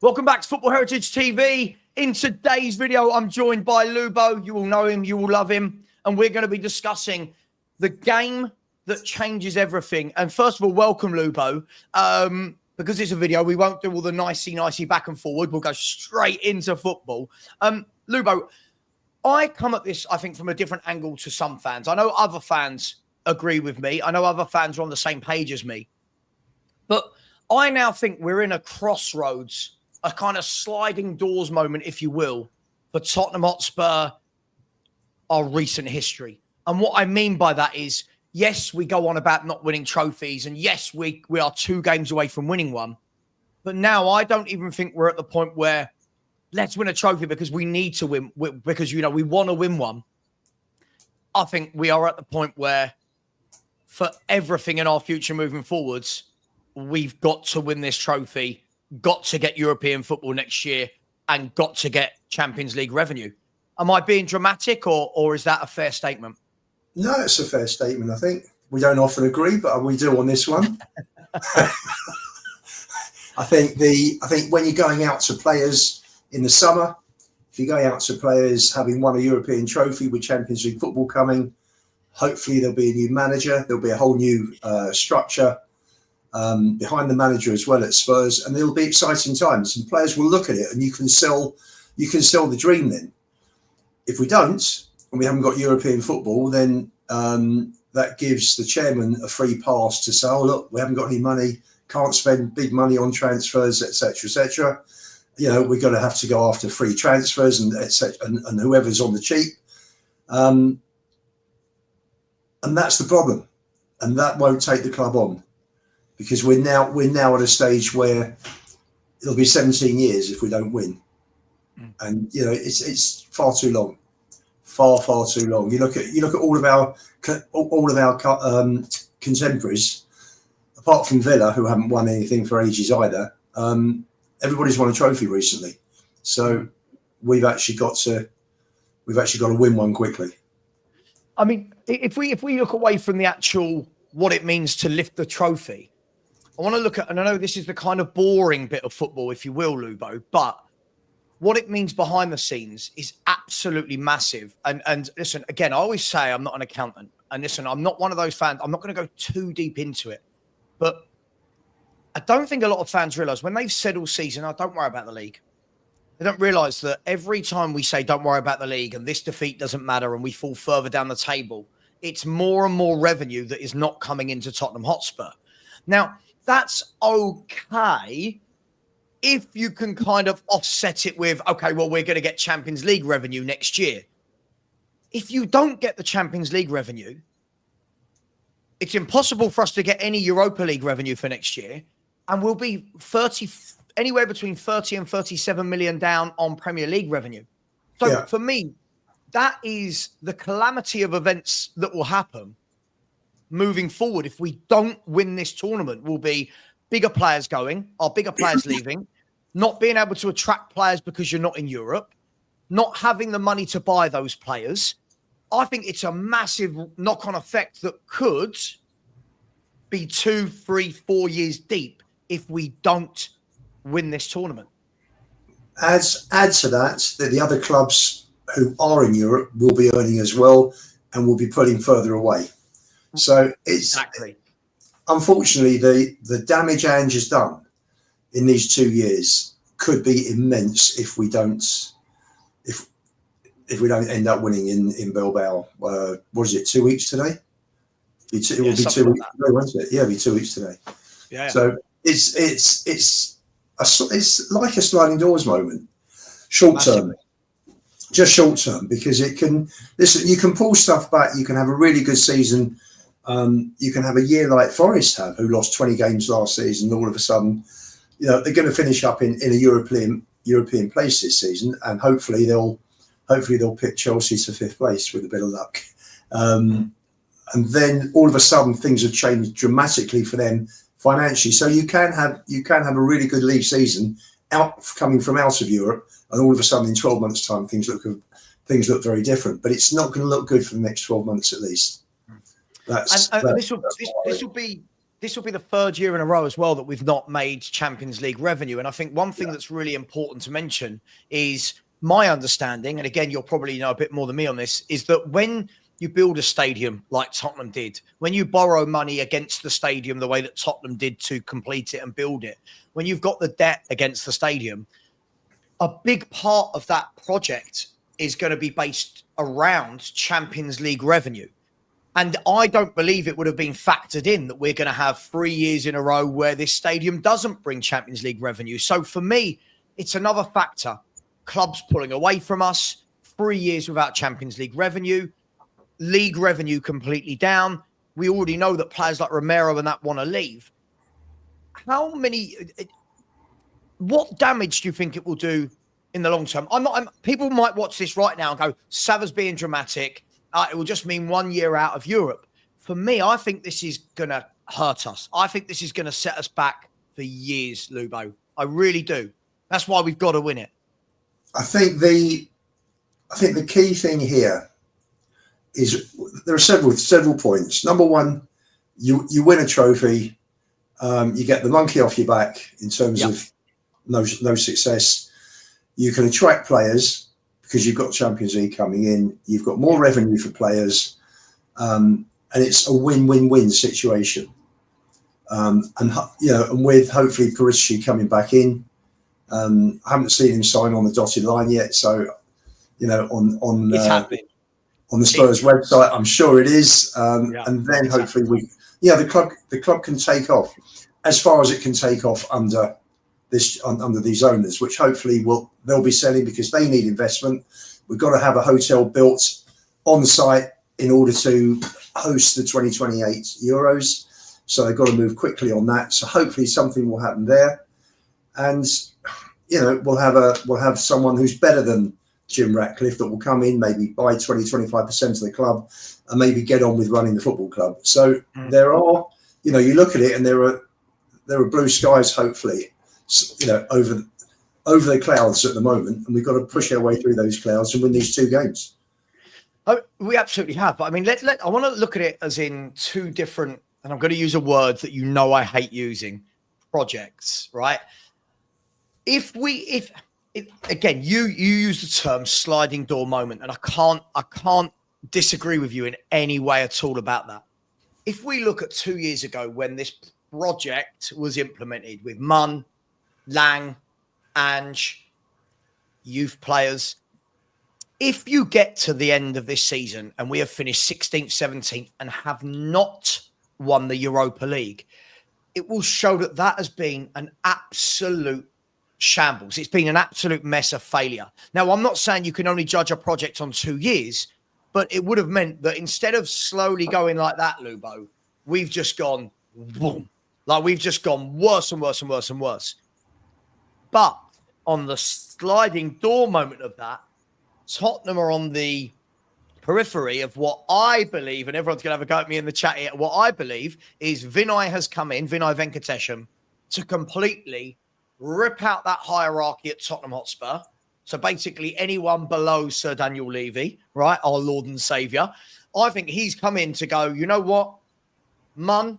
Welcome back to Football Heritage TV. In today's video, I'm joined by Lubo. You will know him, you will love him. And we're going to be discussing the game that changes everything. And first of all, welcome, Lubo. Because it's a video, we won't do all the nicey back and forward. We'll go straight into football. Lubo, I come at this, I think, from a different angle to some fans. I know other fans agree with me. I know other fans are on the same page as me. But I now think we're in a crossroads, a kind of sliding doors moment, if you will, for Tottenham Hotspur, our recent history. And what I mean by that is, yes, we go on about not winning trophies, and yes, we are 2 games away from winning one. But now I don't even think we're at the point where let's win a trophy because we need to win, because, you know, we want to win one. I think we are at the point where for everything in our future moving forwards, we've got to win this trophy, got to get European football next year, and got to get Champions League revenue. Am I being dramatic, or is that a fair statement? No, it's a fair statement, I think. We don't often agree, but we do on this one. I think when you're going out to players in the summer, if you're going out to players having won a European trophy with Champions League football coming, hopefully there'll be a new manager, there'll be a whole new structure behind the manager as well at Spurs, and it'll be exciting times. And players will look at it, and you can sell the dream. Then, if we don't, and we haven't got European football, then that gives the chairman a free pass to say, "Oh look, we haven't got any money, can't spend big money on transfers, etc., etc." You know, we're going to have to go after free transfers and etc. And whoever's on the cheap, and that's the problem, and that won't take the club on. Because we're now at a stage where it'll be 17 years if we don't win, and you know it's far too long, far too long. You look at all of our contemporaries, apart from Villa, who haven't won anything for ages either. Everybody's won a trophy recently, so we've actually got to win one quickly. I mean, if we look away from the actual what it means to lift the trophy, I want to look at, and I know this is the kind of boring bit of football, if you will, Lubo, but what it means behind the scenes is absolutely massive. And listen, again, I always say I'm not an accountant. And listen, I'm not one of those fans. I'm not going to go too deep into it. But I don't think a lot of fans realise when they've said all season, "Oh, don't worry about the league." They don't realise that every time we say, "Don't worry about the league," and this defeat doesn't matter, and we fall further down the table, it's more and more revenue that is not coming into Tottenham Hotspur. Now, that's okay if you can kind of offset it with, okay, well, we're going to get Champions League revenue next year. If you don't get the Champions League revenue, it's impossible for us to get any Europa League revenue for next year, and we'll be anywhere between 30 and 37 million down on Premier League revenue. So for me, that is the calamity of events that will happen moving forward. If we don't win this tournament, will be bigger players going, our bigger players leaving, not being able to attract players because you're not in Europe, not having the money to buy those players. I think it's a massive knock-on effect that could be 2, 3, 4 years deep if we don't win this tournament. Add to that the other clubs who are in Europe will be earning as well and will be pulling further away. So it's unfortunately the damage Ange has done in these 2 years could be immense if we don't end up winning in Bilbao. What is it? 2 weeks today? It will be 2 weeks today, won't it? Yeah, it'll be 2 weeks today. Yeah. So it's like a sliding doors moment, short term. Just short term, because it can listen. You can pull stuff back. You can have a really good season. You can have a year like Forest have, who lost 20 games last season. All of a sudden, you know, they're going to finish up in a European place this season, and hopefully they'll pick Chelsea to 5th place with a bit of luck. And then all of a sudden things have changed dramatically for them financially. So you can have a really good league season coming from out of Europe, and all of a sudden in 12 months' time things look very different. But it's not going to look good for the next 12 months at least. This will this will be the third year in a row as well that we've not made Champions League revenue. And I think one thing that's really important to mention is my understanding, and again, you'll probably know a bit more than me on this, is that when you build a stadium like Tottenham did, when you borrow money against the stadium the way that Tottenham did to complete it and build it, when you've got the debt against the stadium, a big part of that project is going to be based around Champions League revenue. And I don't believe it would have been factored in that we're going to have 3 years in a row where this stadium doesn't bring Champions League revenue. So for me, it's another factor. Clubs pulling away from us, 3 years without Champions League revenue, league revenue completely down. We already know that players like Romero and that want to leave. What damage do you think it will do in the long term? People might watch this right now and go, Savva's being dramatic. It will just mean 1 year out of Europe. For me, I think this is going to hurt us. I think this is going to set us back for years, Lubo. I really do. That's why we've got to win it. I think the key thing here is there are several points. Number one, you win a trophy, you get the monkey off your back in terms of no success. You can attract players because you've got Champions League coming in. You've got more revenue for players, and it's a win-win-win situation. And with hopefully Perisic coming back in, I haven't seen him sign on the dotted line yet. So, on the Spurs website, I'm sure it is. And then hopefully the club can take off as far as it can take off under these owners, which hopefully they'll be selling because they need investment. We've got to have a hotel built on site in order to host the 2028 Euros. So they've got to move quickly on that. So hopefully something will happen there. And, we'll have someone who's better than Jim Ratcliffe that will come in, maybe buy 20-25% of the club and maybe get on with running the football club. So there are, you look at it and there are blue skies, hopefully, over the clouds at the moment, and we've got to push our way through those clouds and win these 2 games. Oh, we absolutely have. But I mean, I want to look at it as in 2 different, and I'm going to use a word that I hate using, projects, right? Again, you use the term sliding door moment, and I can't disagree with you in any way at all about that. If we look at 2 years ago when this project was implemented with Munn, Lang, Ange, youth players, if you get to the end of this season and we have finished 16th, 17th and have not won the Europa League, it will show that has been an absolute shambles. It's been an absolute mess of failure. Now, I'm not saying you can only judge a project on 2 years, but it would have meant that instead of slowly going like that, Lubo, we've just gone boom. Like we've just gone worse and worse and worse and worse. But on the sliding door moment of that, Tottenham are on the periphery of what I believe, and everyone's going to have a go at me in the chat here, what I believe is Vinay has come in, Vinay Venkatesham, to completely rip out that hierarchy at Tottenham Hotspur. So basically anyone below Sir Daniel Levy, right, our Lord and Saviour. I think he's come in to go, you know what? Munn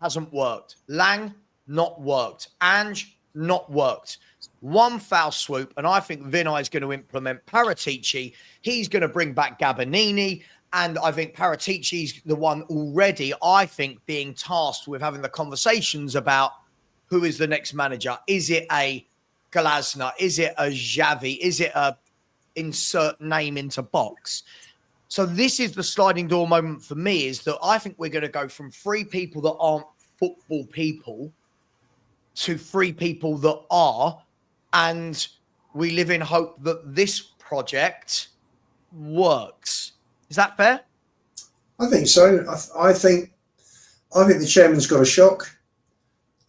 hasn't worked. Lang, not worked. Ange, not worked. One foul swoop, and I think Vinay is going to implement Paratici. He's going to bring back Gabbanini, and I think Paratici's the one already, I think, being tasked with having the conversations about who is the next manager. Is it a Glasner? Is it a Xavi? Is it a insert name into box? So this is the sliding door moment for me, is that I think we're going to go from 3 people that aren't football people to 3 people that are, and we live in hope that this project works. Is that fair? I think so. I think the chairman's got a shock.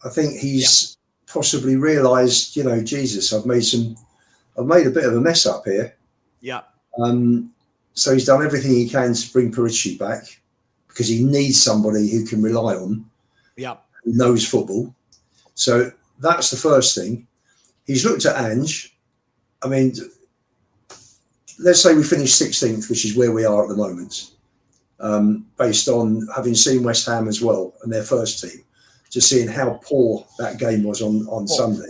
I think he's possibly realised, Jesus, I've made a bit of a mess up here. Yeah. So he's done everything he can to bring Perisic back because he needs somebody who can rely on. Yeah. Who knows football. So that's the first thing. He's looked at Ange. I mean, let's say we finish 16th, which is where we are at the moment, based on having seen West Ham as well and their first team. to seeing how poor that game was on Sunday.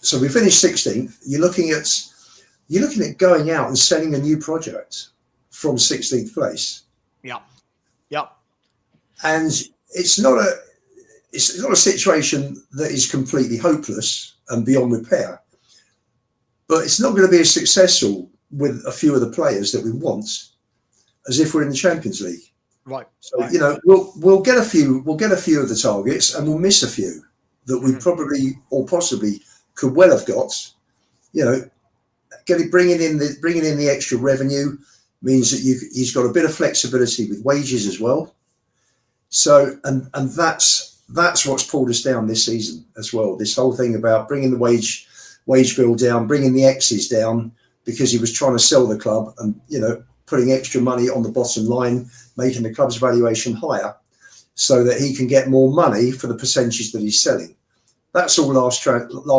So we finished 16th. You're looking at going out and selling a new project from 16th place. Yeah. And it's not a situation that is completely hopeless and beyond repair, but it's not going to be as successful with a few of the players that we want as if we're in the Champions League. Right. So we'll get a few of the targets, and we'll miss a few that we probably or possibly could well have got. Bringing in the extra revenue means that he's got a bit of flexibility with wages as well. So and that's what's pulled us down this season as well. This whole thing about bringing the wage bill down, bringing the X's down, because he was trying to sell the club and putting extra money on the bottom line, making the club's valuation higher, so that he can get more money for the percentage that he's selling. That's all last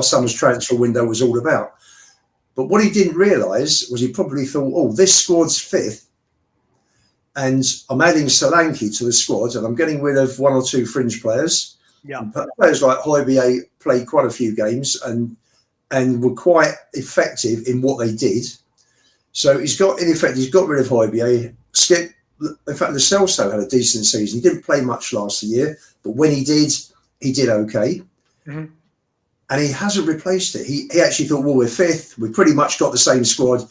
summer's transfer window was all about. But what he didn't realise was he probably thought, oh, this squad's fifth, and I'm adding Solanke to the squad, and I'm getting rid of one or two fringe players. Yeah, players like Højbjerg played quite a few games and were quite effective in what they did. So he's got rid of Højbjerg. Skip, in fact, Lo Celso had a decent season. He didn't play much last year, but when he did okay. Mm-hmm. And he hasn't replaced it. He actually thought, well, we're fifth. We pretty much got the same squad.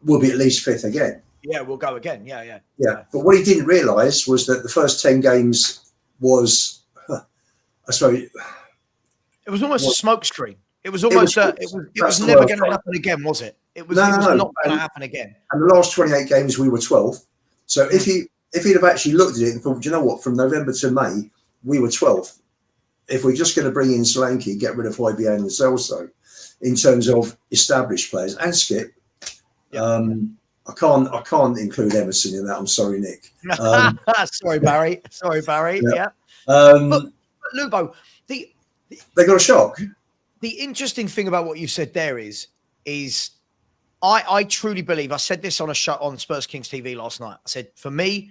We'll be at least fifth again. Yeah, we'll go again. Yeah. But what he didn't realise was that the first 10 games was, I suppose, it was almost a smokescreen. It was almost it was never going to happen again, was it? It was not going to happen again. And the last 28 games, we were 12th. So if he'd have actually looked at it and thought, do you know what? From November to May, we were 12th. If we're just going to bring in Solanke, get rid of Højbjerg and Lo Celso, in terms of established players and Skip, I can't include Emerson in that. I'm sorry, Nick. Sorry, Barry. Yeah. But Lubo, they got a shock. The interesting thing about what you said there is I truly believe, I said this on a show on Spurs Kings TV last night. I said, for me,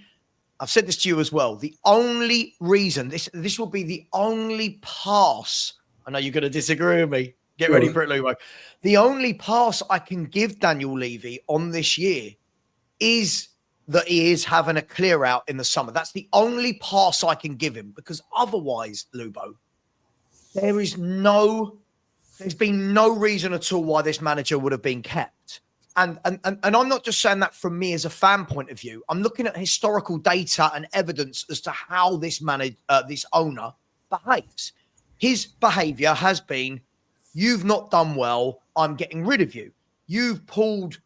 I've said this to you as well. The only reason this will be the only pass. I know you're going to disagree with me. Get ready for it, Lubo. The only pass I can give Daniel Levy on this year is that he is having a clear out in the summer. That's the only pass I can give him, because otherwise, Lubo, there's been no reason at all why this manager would have been kept. And I'm not just saying that from me as a fan point of view. I'm looking at historical data and evidence as to how this owner behaves. His behaviour has been, you've not done well, I'm getting rid of you. You've pulled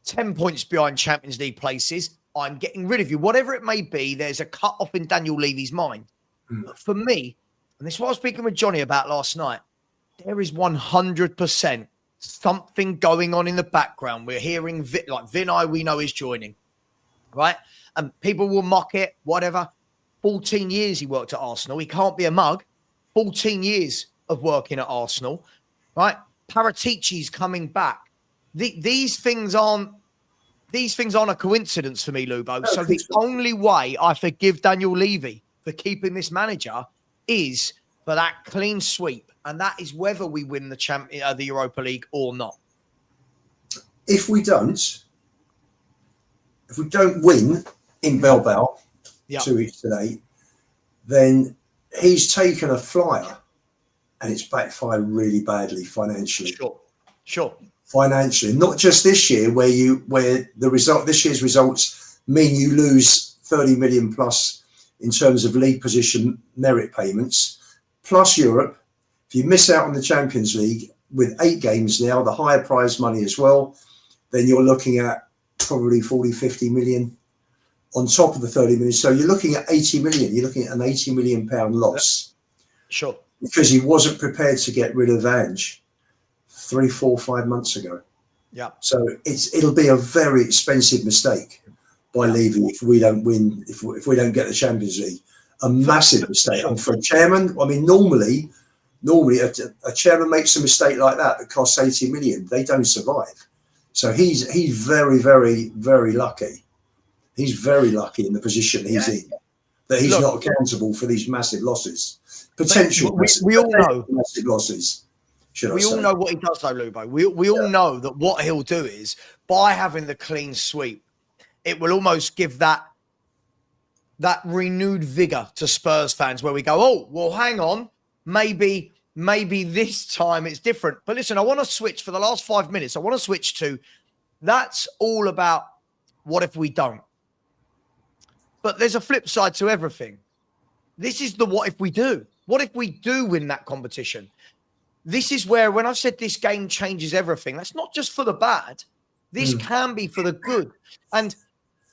10 points behind Champions League places, I'm getting rid of you. Whatever it may be, there's a cut off in Daniel Levy's mind. But for me, and this is what I was speaking with Johnny about last night, there is 100% something going on in the background. We're hearing Vinay, we know, is joining, right? And people will mock it, whatever. 14 years he worked at Arsenal. He can't be a mug. 14 years of working at Arsenal, right? Paratici's coming back. These things aren't a coincidence for me, Lubo. So the only way I forgive Daniel Levy for keeping this manager is for that clean sweep. And that is whether we win the Europa League or not. If we don't win in Bilbao 2 weeks today, then he's taken a flyer, and it's backfired really badly financially. Sure. Financially, not just this year, where this year's results mean you lose 30 million plus in terms of league position merit payments, plus Europe. If you miss out on the Champions League with 8 games now, the higher prize money as well, then you're looking at probably 40, 50 million on top of the 30 million. So you're looking at 80 million. You're looking at an 80 million pound loss. Sure. Because he wasn't prepared to get rid of Ange 3, 4, 5 months ago. Yeah. So it'll be a very expensive mistake by Levy if we don't win, if we don't get the Champions League. A massive mistake. And for a chairman, I mean, normally a chairman makes a mistake like that costs 80 million. They don't survive. So he's very, very, very lucky. He's very lucky in the position he's in. that he's Look, not accountable for these massive losses, potential we all know massive losses. We all know what he does, though, Lubo. We all know that what he'll do is, by having the clean sweep, it will almost give that renewed vigor to Spurs fans, where we go, oh, well, hang on, maybe this time it's different. But listen, I want to switch for the last 5 minutes. I want to switch to, that's all about what if we don't. But there's a flip side to everything. This is the what if we do. What if we do win that competition? This is where, when I said this game changes everything, that's not just for the bad. This can be for the good. And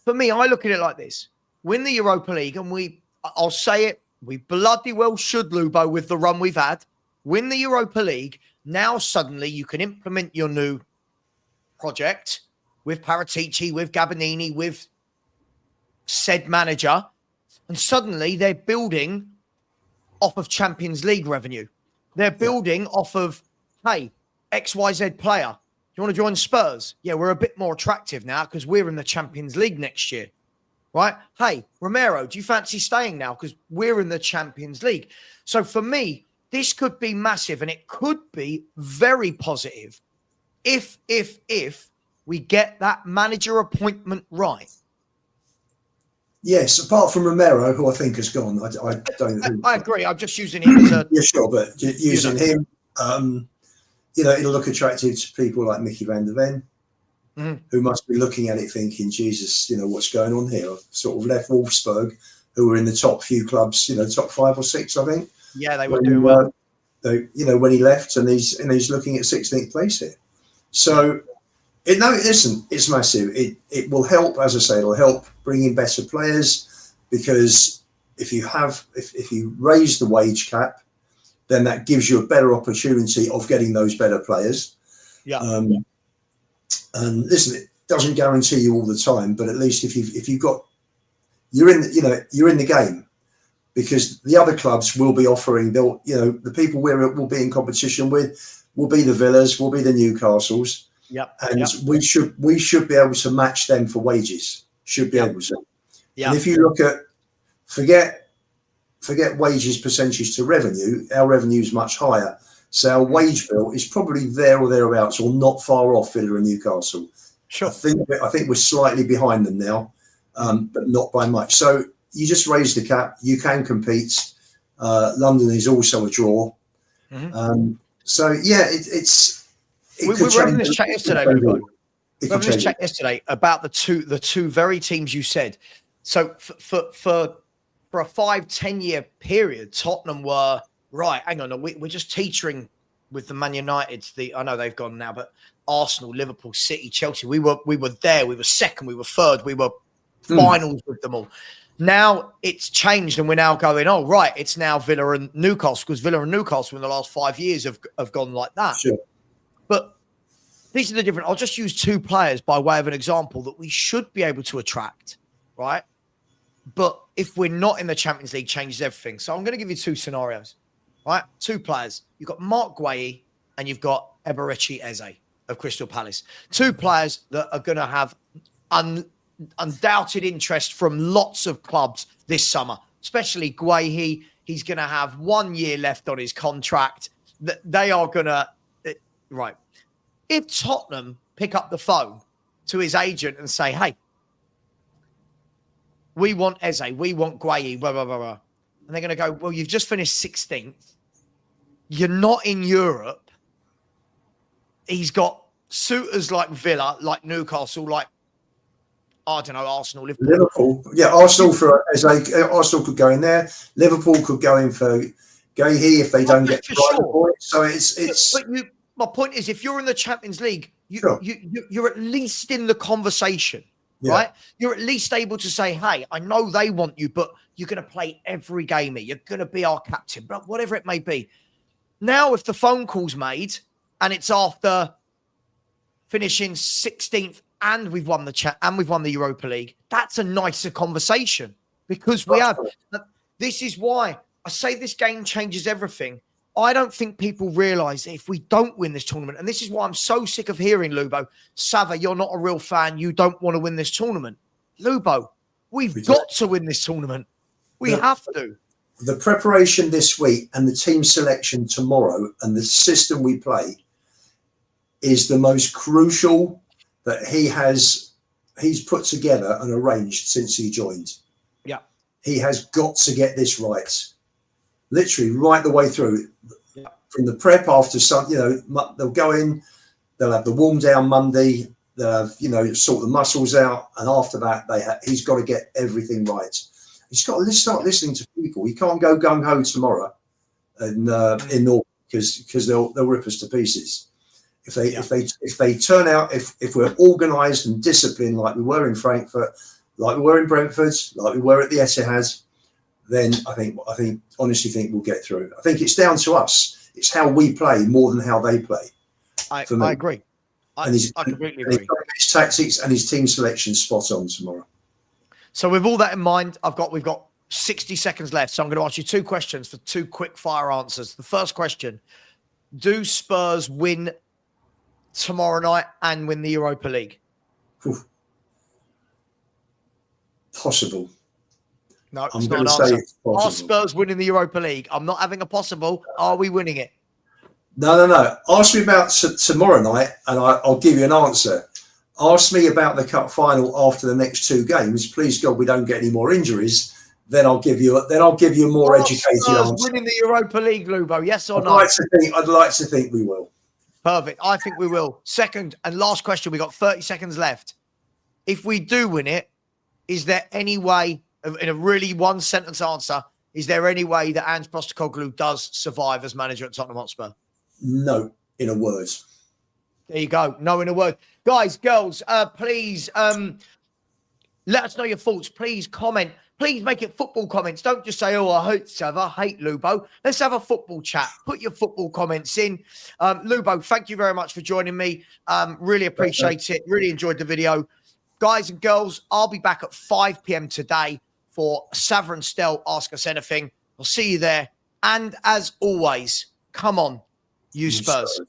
for me, I look at it like this. Win the Europa League, and I'll say it, we bloody well should, Lubo, with the run we've had. Win the Europa League. Now suddenly you can implement your new project with Paratici, with Gabbanini, with said manager. And suddenly they're building off of Champions League revenue. They're building off of, hey, XYZ player. You want to join Spurs? Yeah, we're a bit more attractive now because we're in the Champions League next year, right? Hey, Romero, do you fancy staying now? Because we're in the Champions League. So for me, this could be massive, and it could be very positive if we get that manager appointment right. Yes, apart from Romero, who I think has gone. I don't think. I agree. I'm just using him as a... Yeah, sure, but using him, it'll look attractive to people like Mickey van der Ven, who must be looking at it thinking, Jesus, what's going on here? I've sort of left Wolfsburg, who were in the top few clubs, top 5 or 6, I think. Yeah, they were doing well. When he left, and he's looking at 16th place here. So... listen, it's massive. It will help, as I say, it'll help bring in better players, because if you raise the wage cap, then that gives you a better opportunity of getting those better players. Yeah. And listen, it doesn't guarantee you all the time, but at least you're in the game, because the other clubs will be offering. The people we'll be in competition with will be the Villas, will be the Newcastles. Yep. And we should be able to match them for wages. Should be able to. Yeah. And if you look at forget wages percentage to revenue, our revenue is much higher. So our wage bill is probably there or thereabouts, or not far off Villa and Newcastle. Sure. I think we're slightly behind them now, but not by much. So you just raise the cap, you can compete. London is also a draw. So yeah, we were having this chat yesterday, Lubo. We were having this chat yesterday about the two very teams you said. So for a 5-10 year period, Tottenham were right. Hang on, we're just teetering with the Man Uniteds. I know they've gone now, but Arsenal, Liverpool, City, Chelsea. We were there. We were second. We were third. We were finals with them all. Now it's changed, and we're now going, oh right, it's now Villa and Newcastle, because Villa and Newcastle in the last 5 years have gone like that. Sure. But these are the different. I'll just use 2 players by way of an example that we should be able to attract, right? But if we're not in the Champions League, changes everything. So I'm going to give you 2 scenarios, right? 2 players. You've got Mark Guehi and you've got Eberechi Eze of Crystal Palace. 2 players that are going to have undoubted interest from lots of clubs this summer, especially Guehi. He's going to have 1 year left on his contract. They are going to... Right. If Tottenham pick up the phone to his agent and say, hey, we want Eze, we want Guehi, blah, blah, blah, blah. And they're going to go, well, you've just finished 16th. You're not in Europe. He's got suitors like Villa, like Newcastle, like, I don't know, Arsenal, Liverpool. Yeah, Arsenal for Eze. Arsenal could go in there. Liverpool could go in for Guehi if they don't get the right points. So it's. My point is, if you're in the Champions League, you're at least in the conversation, right? You're at least able to say, hey, I know they want you, but you're going to play every game here. You're going to be our captain, but whatever it may be. Now, if the phone call's made and it's after finishing 16th and we've won the Europa League, that's a nicer conversation, because we have. This is why I say this game changes everything. I don't think people realise that if we don't win this tournament, and this is why I'm so sick of hearing, Lubo, Savva, you're not a real fan. You don't want to win this tournament. Lubo, we've got to win this tournament. We have to. The preparation this week and the team selection tomorrow and the system we play is the most crucial that he's put together and arranged since he joined. Yeah. He has got to get this right. Literally right the way through. Yeah. From the prep after some, they'll go in, they'll have the warm down Monday, they'll have, sort the muscles out. And after that, he's got to get everything right. He's got to start listening to people. He can't go gung ho tomorrow in North because they'll rip us to pieces. If they turn out, if we're organised and disciplined like we were in Frankfurt, like we were in Brentford, like we were at the Etihad, then I honestly think we'll get through. I think it's down to us. It's how we play more than how they play. I agree. I completely agree. His tactics and his team selection spot on tomorrow. So with all that in mind, we've got 60 seconds left. So I'm going to ask you 2 questions for 2 quick fire answers. The first question, do Spurs win tomorrow night and win the Europa League? Possible. No, it's not an answer. Are Spurs winning the Europa League? I'm not having a possible. Are we winning it? No. Ask me about tomorrow night and I'll give you an answer. Ask me about the cup final after the next 2 games. Please God, we don't get any more injuries. Then I'll give you a more educated answer. Winning the Europa League, Lubo? Yes or no? I'd like to think we will. Perfect. I think we will. Second and last question. We got 30 seconds left. If we do win it, is there any way, in a really 1-sentence answer, is there any way that Angepostecoglou does survive as manager at Tottenham Hotspur? No, in a word. There you go. No, in a word. Guys, girls, please let us know your thoughts. Please comment. Please make it football comments. Don't just say, oh, I hate Savva, I hate Lubo. Let's have a football chat. Put your football comments in. Lubo, thank you very much for joining me. Really appreciate it. Really enjoyed the video. Guys and girls, I'll be back at 5 p.m. today for Savva and Stel Ask Us Anything. I'll see you there. And as always, come on, you Spurs.